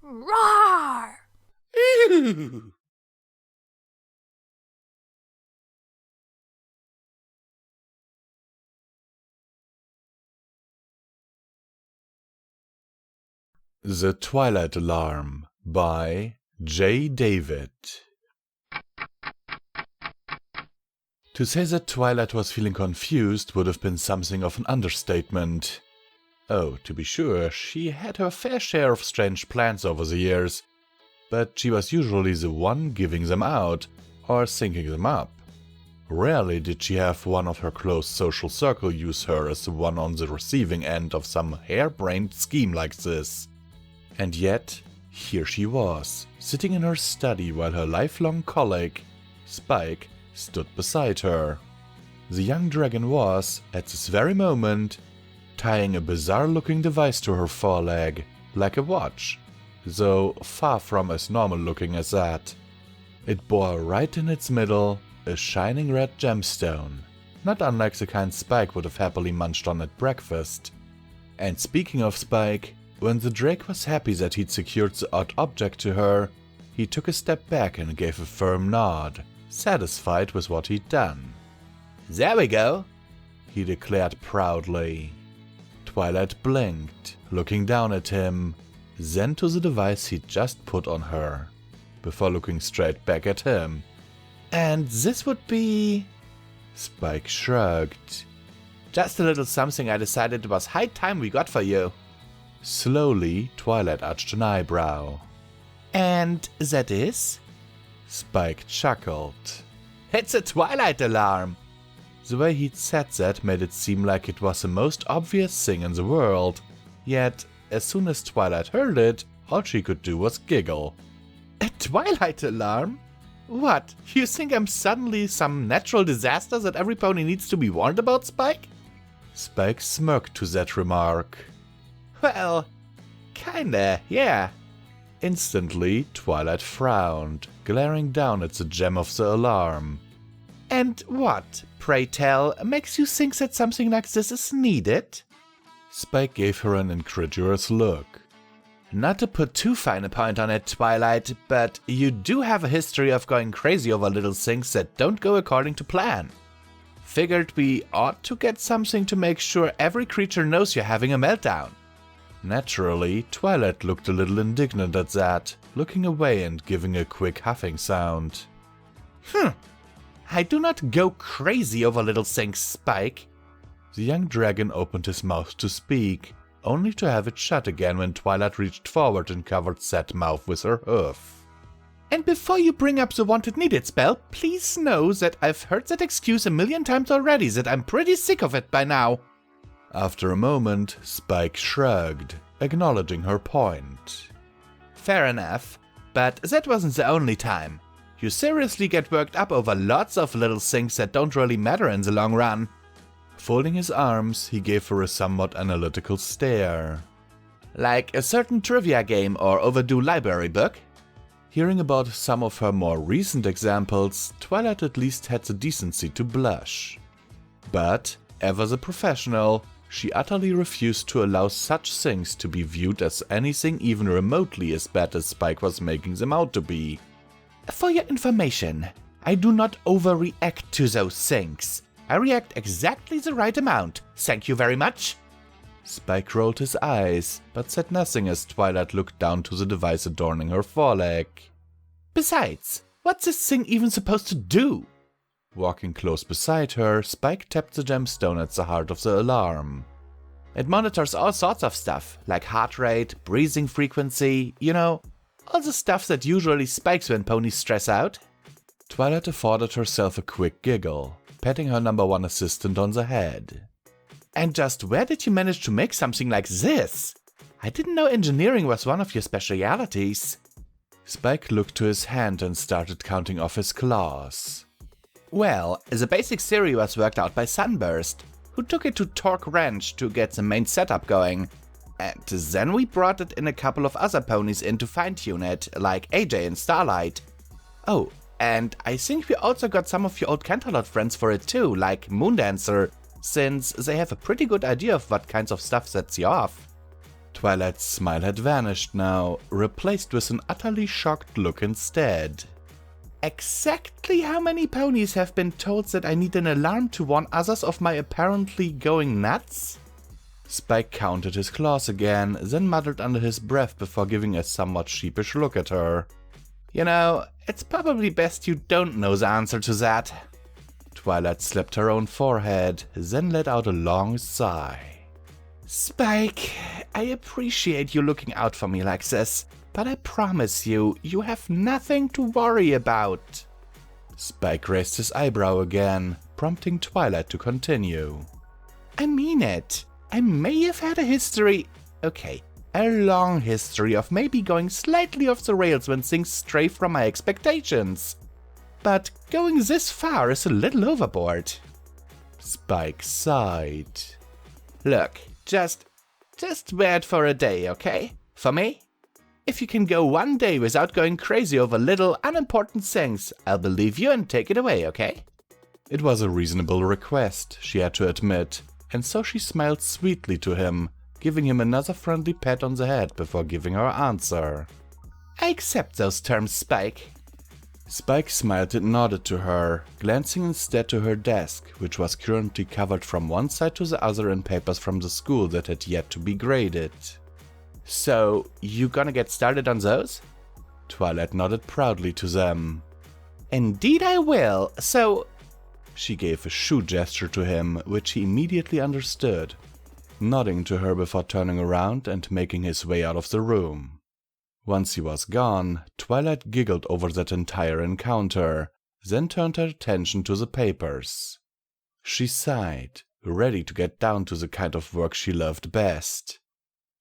Roar! Ew. The Twilight Alarm by J. David. To say that Twilight was feeling confused would have been something of an understatement. Oh, to be sure, she had her fair share of strange plans over the years, but she was usually the one giving them out, or thinking them up. Rarely did she have one of her close social circle use her as the one on the receiving end of some harebrained scheme like this. And yet, here she was, sitting in her study while her lifelong colleague, Spike, stood beside her. The young dragon was, at this very moment, tying a bizarre-looking device to her foreleg, like a watch, though far from as normal-looking as that. It bore right in its middle a shining red gemstone, not unlike the kind Spike would have happily munched on at breakfast. And speaking of Spike, when the Drake was happy that he'd secured the odd object to her, he took a step back and gave a firm nod, satisfied with what he'd done. "There we go," he declared proudly. Twilight blinked, looking down at him, then to the device he'd just put on her, before looking straight back at him. "And this would be..." Spike shrugged. "Just a little something I decided it was high time we got for you." Slowly, Twilight arched an eyebrow. "And that is?" Spike chuckled. "It's a Twilight Alarm!" The way he'd said that made it seem like it was the most obvious thing in the world, yet as soon as Twilight heard it, all she could do was giggle. "A Twilight Alarm? What, you think I'm suddenly some natural disaster that every pony needs to be warned about, Spike?" Spike smirked to that remark. "Well, kinda, yeah." Instantly, Twilight frowned, glaring down at the gem of the alarm. "And what, pray tell, makes you think that something like this is needed?" Spike gave her an incredulous look. "Not to put too fine a point on it, Twilight, but you do have a history of going crazy over little things that don't go according to plan. Figured we ought to get something to make sure every creature knows you're having a meltdown." Naturally, Twilight looked a little indignant at that, looking away and giving a quick huffing sound. I do not go crazy over little things, Spike." The young dragon opened his mouth to speak, only to have it shut again when Twilight reached forward and covered said mouth with her hoof. "And before you bring up the wanted needed spell, please know that I've heard that excuse a million times already, that I'm pretty sick of it by now." After a moment, Spike shrugged, acknowledging her point. "Fair enough, but that wasn't the only time. You seriously get worked up over lots of little things that don't really matter in the long run." Folding his arms, he gave her a somewhat analytical stare. "Like a certain trivia game or overdue library book?" Hearing about some of her more recent examples, Twilight at least had the decency to blush. But, ever the professional, she utterly refused to allow such things to be viewed as anything even remotely as bad as Spike was making them out to be. "For your information, I do not overreact to those things. I react exactly the right amount, thank you very much." Spike rolled his eyes, but said nothing as Twilight looked down to the device adorning her foreleg. "Besides, what's this thing even supposed to do?" Walking close beside her, Spike tapped the gemstone at the heart of the alarm. "It monitors all sorts of stuff, like heart rate, breathing frequency, you know, all the stuff that usually spikes when ponies stress out." Twilight afforded herself a quick giggle, patting her #1 assistant on the head. "And just where did you manage to make something like this? I didn't know engineering was one of your specialities." Spike looked to his hand and started counting off his claws. "Well, the basic theory was worked out by Sunburst, who took it to Torque Ranch to get the main setup going. And then we brought it in a couple of other ponies in to fine-tune it, like AJ and Starlight. Oh, and I think we also got some of your old Canterlot friends for it too, like Moondancer, since they have a pretty good idea of what kinds of stuff sets you off. Twilight's smile had vanished now, replaced with an utterly shocked look instead. Exactly how many ponies have been told that I need an alarm to warn others of my apparently going nuts? Spike counted his claws again, then muttered under his breath before giving a somewhat sheepish look at her. You know, it's probably best you don't know the answer to that. Twilight slapped her own forehead, then let out a long sigh. Spike, I appreciate you looking out for me like this, but I promise you, you have nothing to worry about. Spike raised his eyebrow again, prompting Twilight to continue. I mean it. I may have had a history, a long history of maybe going slightly off the rails when things stray from my expectations. But going this far is a little overboard. Spike sighed. Look, just wear it for a day, okay? For me? If you can go one day without going crazy over little, unimportant things, I'll believe you and take it away, okay? It was a reasonable request, she had to admit, and so she smiled sweetly to him, giving him another friendly pat on the head before giving her answer. I accept those terms, Spike. Spike smiled and nodded to her, glancing instead to her desk, which was currently covered from one side to the other in papers from the school that had yet to be graded. So, you gonna get started on those? Twilight nodded proudly to them. Indeed I will, so... She gave a shoe gesture to him, which he immediately understood, nodding to her before turning around and making his way out of the room. Once he was gone, Twilight giggled over that entire encounter, then turned her attention to the papers. She sighed, ready to get down to the kind of work she loved best.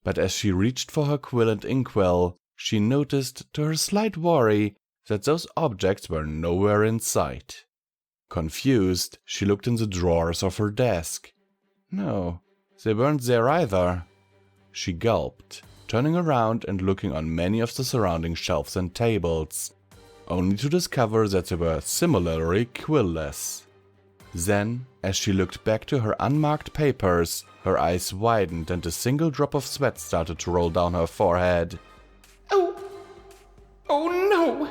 But as she reached for her quill and inkwell, she noticed, to her slight worry, that those objects were nowhere in sight. Confused, she looked in the drawers of her desk. No, they weren't there either. She gulped, turning around and looking on many of the surrounding shelves and tables, only to discover that they were similarly quill-less. Then, as she looked back to her unmarked papers, her eyes widened and a single drop of sweat started to roll down her forehead. Oh no!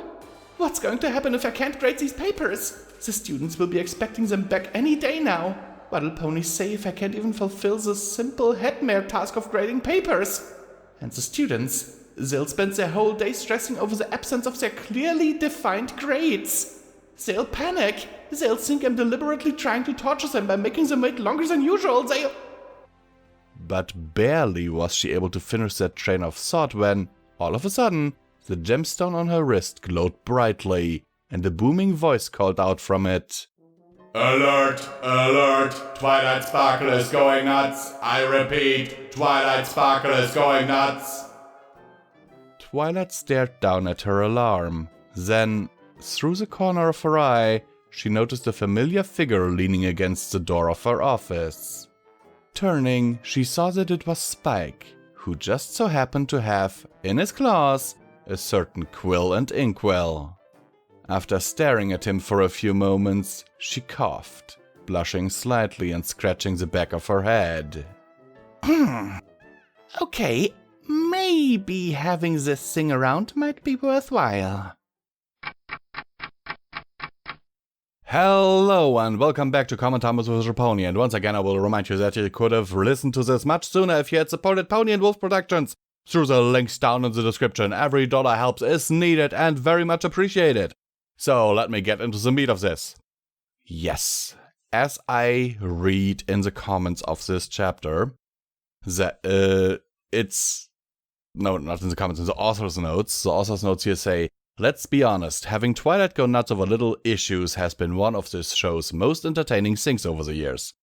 What's going to happen if I can't grade these papers? The students will be expecting them back any day now. What'll ponies say if I can't even fulfill the simple headmare task of grading papers? And the students, they'll spend their whole day stressing over the absence of their clearly defined grades. They'll panic. They'll think I'm deliberately trying to torture them by making them wait longer than usual. But barely was she able to finish that train of thought when, all of a sudden, the gemstone on her wrist glowed brightly, and a booming voice called out from it. Alert! Alert! Twilight Sparkle is going nuts! I repeat, Twilight Sparkle is going nuts! Twilight stared down at her alarm. Then, through the corner of her eye, she noticed a familiar figure leaning against the door of her office. Turning, she saw that it was Spike, who just so happened to have, in his claws, a certain quill and inkwell. After staring at him for a few moments, she coughed, blushing slightly and scratching the back of her head. Okay, maybe having this thing around might be worthwhile. Hello and welcome back to Common Times with Pony, and once again I will remind you that you could have listened to this much sooner if you had supported Pony&Wolf Productions through the links down in the description. Every dollar helps is needed and very much appreciated. So let me get into the meat of this. Yes, as I read in the comments of this chapter, not in the comments, in the author's notes. The author's notes here say, let's be honest, having Twilight go nuts over little issues has been one of this show's most entertaining things over the years.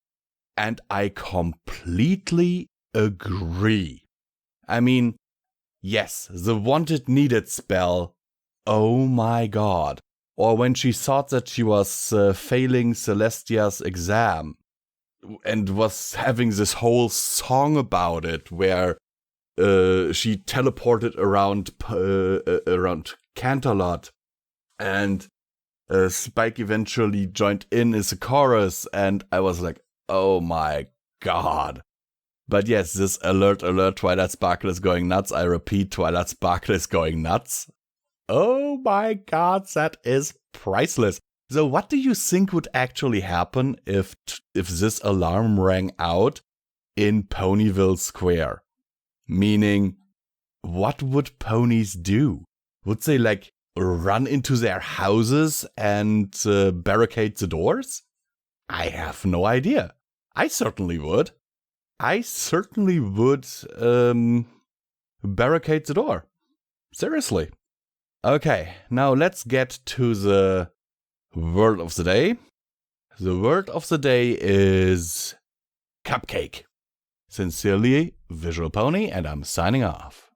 And I completely agree. I mean, yes, the wanted needed spell, oh my god. Or when she thought that she was failing Celestia's exam and was having this whole song about it where she teleported around Canterlot and Spike eventually joined in as a chorus, and I was like, oh my god. But yes, this alert, Twilight Sparkle is going nuts. I repeat, Twilight Sparkle is going nuts. Oh my god, that is priceless. So what do you think would actually happen if this alarm rang out in Ponyville Square? Meaning, what would ponies do? Would they like run into their houses and barricade the doors? I have no idea. I certainly would. Barricade the door. Seriously. Okay, now let's get to the word of the day. The word of the day is cupcake. Sincerely, Visual Pony, and I'm signing off.